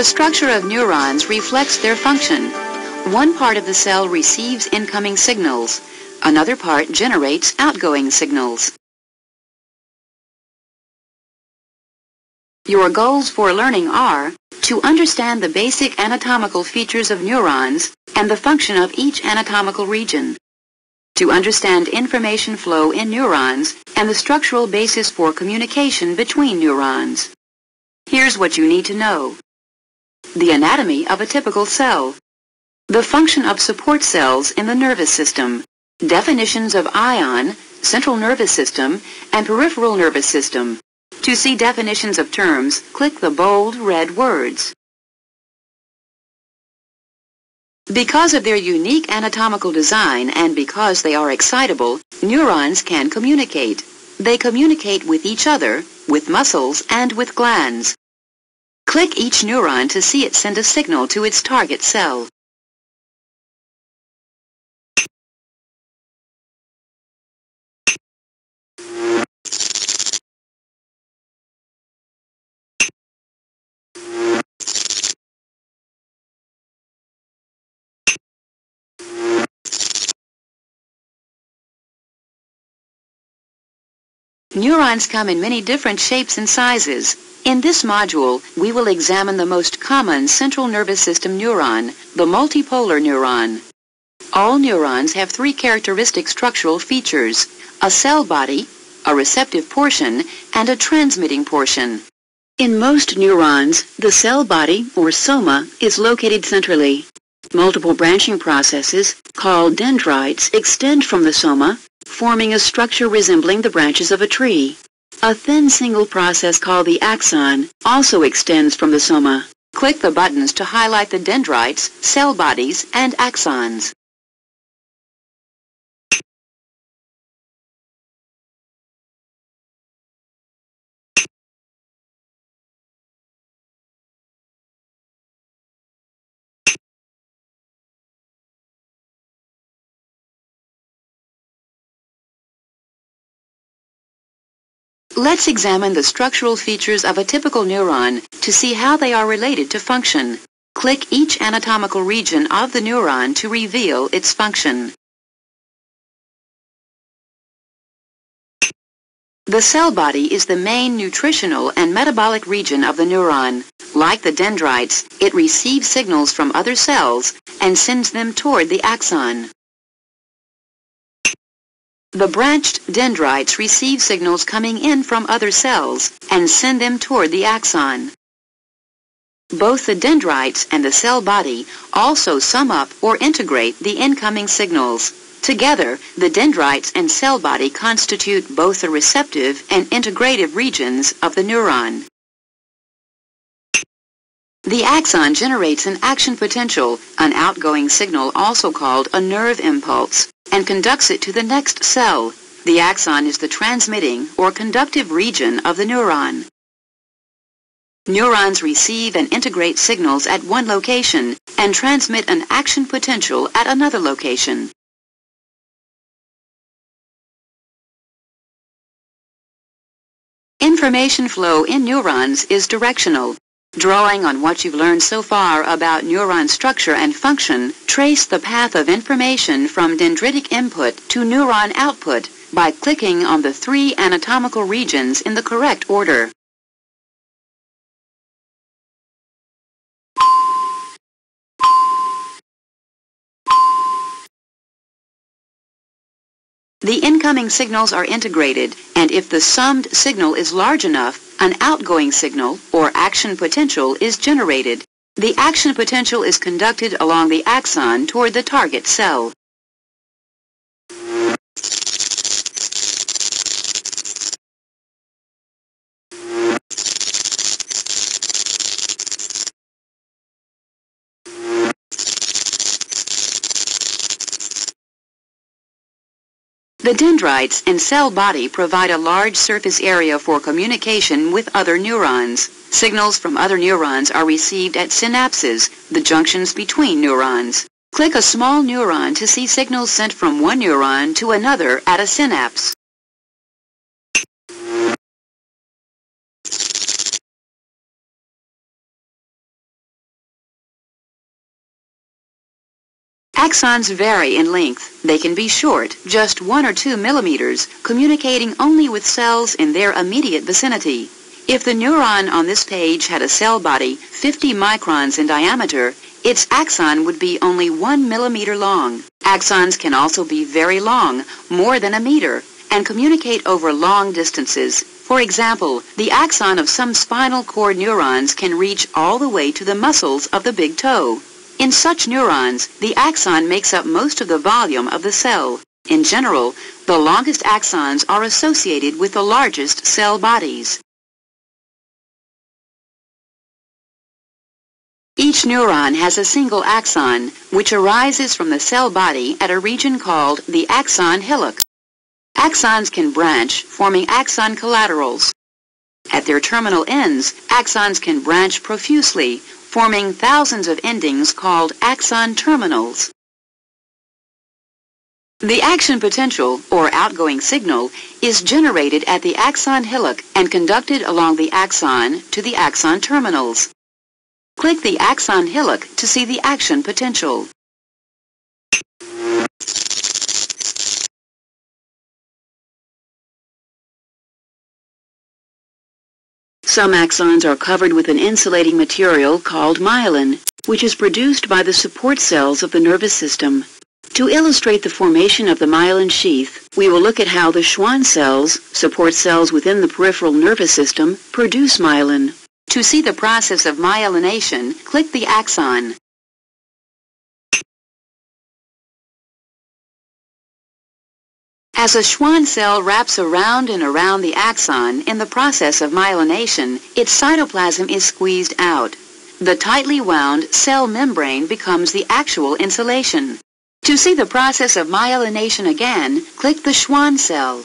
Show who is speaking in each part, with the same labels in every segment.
Speaker 1: The structure of neurons reflects their function. One part of the cell receives incoming signals. Another part generates outgoing signals. Your goals for learning are to understand the basic anatomical features of neurons and the function of each anatomical region, to understand information flow in neurons and the structural basis for communication between neurons. Here's what you need to know. The anatomy of a typical cell. The function of support cells in the nervous system. Definitions of ion, central nervous system, and peripheral nervous system. To see definitions of terms, click the bold red words. Because of their unique anatomical design and because they are excitable, neurons can communicate. They communicate with each other, with muscles, and with glands. Click each neuron to see it send a signal to its target cell. Neurons come in many different shapes and sizes. In this module, we will examine the most common central nervous system neuron, the multipolar neuron. All neurons have three characteristic structural features: a cell body, a receptive portion, and a transmitting portion. In most neurons, the cell body, or soma, is located centrally. Multiple branching processes, called dendrites, extend from the soma, forming a structure resembling the branches of a tree. A thin single process called the axon also extends from the soma. Click the buttons to highlight the dendrites, cell bodies, and axons. Let's examine the structural features of a typical neuron to see how they are related to function. Click each anatomical region of the neuron to reveal its function. The cell body is the main nutritional and metabolic region of the neuron. Like the dendrites, it receives signals from other cells and sends them toward the axon. The branched dendrites receive signals coming in from other cells and send them toward the axon. Both the dendrites and the cell body also sum up or integrate the incoming signals. Together, the dendrites and cell body constitute both the receptive and integrative regions of the neuron. The axon generates an action potential, an outgoing signal also called a nerve impulse, and conducts it to the next cell. The axon is the transmitting or conductive region of the neuron. Neurons receive and integrate signals at one location and transmit an action potential at another location. Information flow in neurons is directional. Drawing on what you've learned so far about neuron structure and function, trace the path of information from dendritic input to neuron output by clicking on the three anatomical regions in the correct order. The incoming signals are integrated, and if the summed signal is large enough, an outgoing signal, or action potential, is generated. The action potential is conducted along the axon toward the target cell. The dendrites and cell body provide a large surface area for communication with other neurons. Signals from other neurons are received at synapses, the junctions between neurons. Click a small neuron to see signals sent from one neuron to another at a synapse. Axons vary in length. They can be short, just 1 or 2 millimeters, communicating only with cells in their immediate vicinity. If the neuron on this page had a cell body 50 microns in diameter, its axon would be only 1 millimeter long. Axons can also be very long, more than a meter, and communicate over long distances. For example, the axon of some spinal cord neurons can reach all the way to the muscles of the big toe. In such neurons, the axon makes up most of the volume of the cell. In general, the longest axons are associated with the largest cell bodies. Each neuron has a single axon, which arises from the cell body at a region called the axon hillock. Axons can branch, forming axon collaterals. At their terminal ends, axons can branch profusely, forming thousands of endings called axon terminals. The action potential, or outgoing signal, is generated at the axon hillock and conducted along the axon to the axon terminals. Click the axon hillock to see the action potential. Some axons are covered with an insulating material called myelin, which is produced by the support cells of the nervous system. To illustrate the formation of the myelin sheath, we will look at how the Schwann cells, support cells within the peripheral nervous system, produce myelin. To see the process of myelination, click the axon. As a Schwann cell wraps around and around the axon in the process of myelination, its cytoplasm is squeezed out. The tightly wound cell membrane becomes the actual insulation. To see the process of myelination again, click the Schwann cell.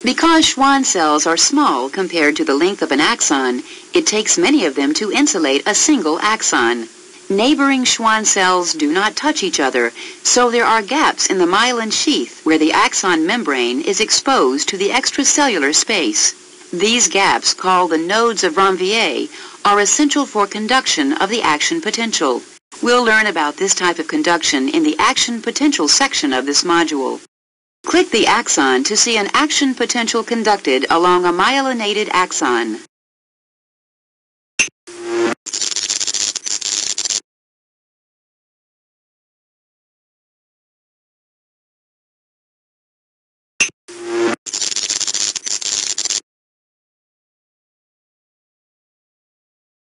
Speaker 1: Because Schwann cells are small compared to the length of an axon, it takes many of them to insulate a single axon. Neighboring Schwann cells do not touch each other, so there are gaps in the myelin sheath where the axon membrane is exposed to the extracellular space. These gaps, called the nodes of Ranvier, are essential for conduction of the action potential. We'll learn about this type of conduction in the action potential section of this module. Click the axon to see an action potential conducted along a myelinated axon.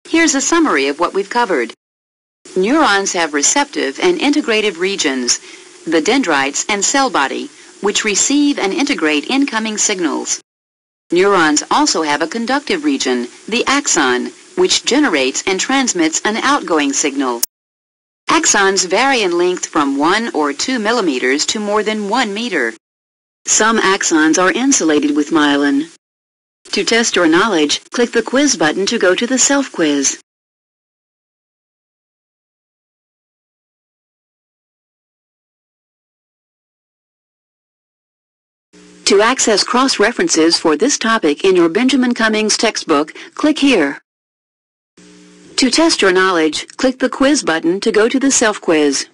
Speaker 1: Here's a summary of what we've covered. Neurons have receptive and integrative regions, the dendrites and cell body, which receive and integrate incoming signals. Neurons also have a conductive region, the axon, which generates and transmits an outgoing signal. Axons vary in length from 1 or 2 millimeters to more than 1 meter. Some axons are insulated with myelin. To test your knowledge, click the quiz button to go to the self-quiz. To access cross-references for this topic in your Benjamin Cummings textbook, click here. To test your knowledge, click the quiz button to go to the self-quiz.